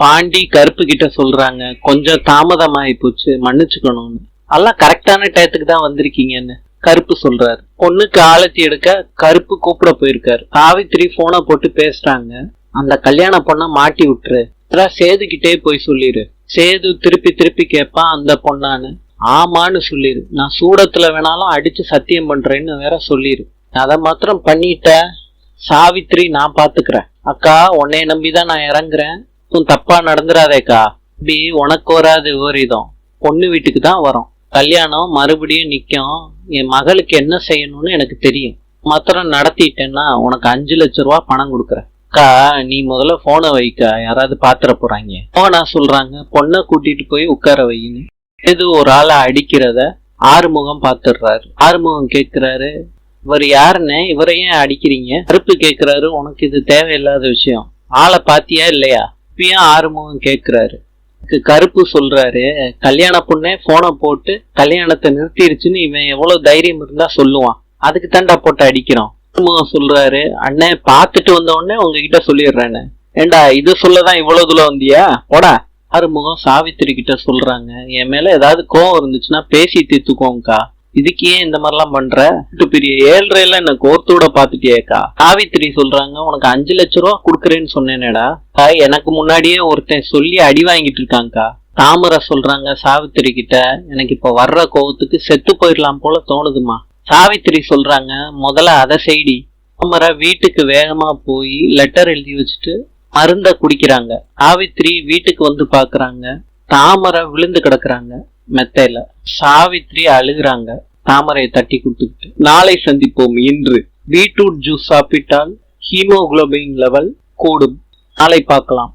பாண்டி கருப்பு கிட்ட சொல்றாங்க, கொஞ்சம் தாமதமாயி போச்சு, மன்னிச்சுக்கணும்னு. எல்லாம் கரெக்டான டயத்துக்கு தான் வந்திருக்கீங்கன்னு கருப்பு சொல்றாரு. பொண்ணுக்கு ஆலத்தி எடுக்க கருப்பு கூப்பிட போயிருக்காரு. சாவித்திரி போனை போட்டு பேசுறாங்க. அந்த கல்யாண பொண்ண மாட்டி விட்டுரு, சேது கிட்டே போய் சொல்லிரு. சேது திருப்பி திருப்பி கேட்பான் அந்த பொண்ணான்னு. ஆமான்னு சொல்லிரு, நான் சூடத்துல வேணாலும் அடிச்சு சத்தியம் பண்றேன்னு வேற சொல்லிரு. அதை மாத்திரம் பண்ணிட்ட சாவித்திரி, நான் பாத்துக்கிறேன். அக்கா, உன்னைய நம்பிதான் நான் இறங்குறேன், தப்பா நடந்துடாதேக்கா. இப்படி உனக்கு வராது விபரீதம் பொண்ணு வீட்டுக்கு தான் வரும். கல்யாணம் மறுபடியும் நிக்கும். என் மகளுக்கு என்ன செய்யணும்னு எனக்கு தெரியும். மாத்திரம் நடத்திட்டேன்னா உனக்கு 5 லட்சம் ரூபா பணம் கொடுக்குறேன். அக்கா, நீ முதல்ல போனை வைக்கா, யாராவது பாத்திர போறாங்க. போனா சொல்றாங்க, பொண்ணை கூட்டிட்டு போய் உட்கார வைன்னு. இது ஒரு ஆளை அடிக்கிறத ஆறுமுகம் பாத்துடுறாரு. ஆறுமுகம் கேக்குறாரு, இவர் யாருன்னு, இவரை ஏன் அடிக்கிறீங்க? கருப்பு கேக்குறாரு, உனக்கு இது தேவையில்லாத விஷயம், ஆளை பாத்தியா இல்லையா? இப்பயும் ஆறுமுகம் கேக்குறாரு. கருப்பு சொல்றாரு, கல்யாண பொண்ணே போனை போட்டு கல்யாணத்தை நிறுத்திருச்சுன்னு இவன் எவ்வளவு தைரியம் இருந்தா சொல்லுவான், அதுக்கு தாண்டா போட்டு அடிக்கிறோம். ஆறுமுகம் சொல்றாரு, அண்ணே பாத்துட்டு வந்த உடனே உங்ககிட்ட சொல்லிடுறேன்னு. ஏண்டா இது சொல்லதான் இவ்வளவு தூரம் வந்தியா, போடா. ஆறுமுகம் சாவித்திரி கிட்ட சொல்றாங்க, என் மேல ஏதாவது கோவம் இருந்துச்சுன்னா பேசி தீர்த்துக்கோங்கக்கா, இதுக்கு ஏன் இந்த மாதிரிலாம் பண்ற? பெரிய 7.5 என்ன கோர்த்தோட பாத்துட்டியேக்கா. சாவித்திரி சொல்றாங்க, உனக்கு 5 லட்சம் ரூபா குடுக்கறேன்னு சொன்னேனேடா, எனக்கு முன்னாடியே ஒருத்தன் சொல்லி அடி வாங்கிட்டு இருக்காங்கக்கா. தாமரை சொல்றாங்க சாவித்திரி கிட்ட, எனக்கு இப்ப வர்ற கோவத்துக்கு செத்து போயிடலாம் போல தோணுதுமா. சாவித்திரி சொல்றாங்க, முதல்ல அதை செய்டி. தாமரை வீட்டுக்கு வேகமா போய் லெட்டர் எழுதி வச்சுட்டு மருந்த குடிக்கிறாங்க. சாவித்திரி வீட்டுக்கு வந்து பாக்குறாங்க, தாமரை விழுந்து கிடக்குறாங்க மெத்தையில. சாவித்திரி அழுகுறாங்க, தாமரையை தட்டி கொடுத்துக்கிட்டு. நாளை சந்திப்போம். இன்று பீட்ரூட் ஜூஸ் சாப்பிட்டால் ஹீமோகுளோபின் லெவல் கூடும். நாளை பார்க்கலாம்.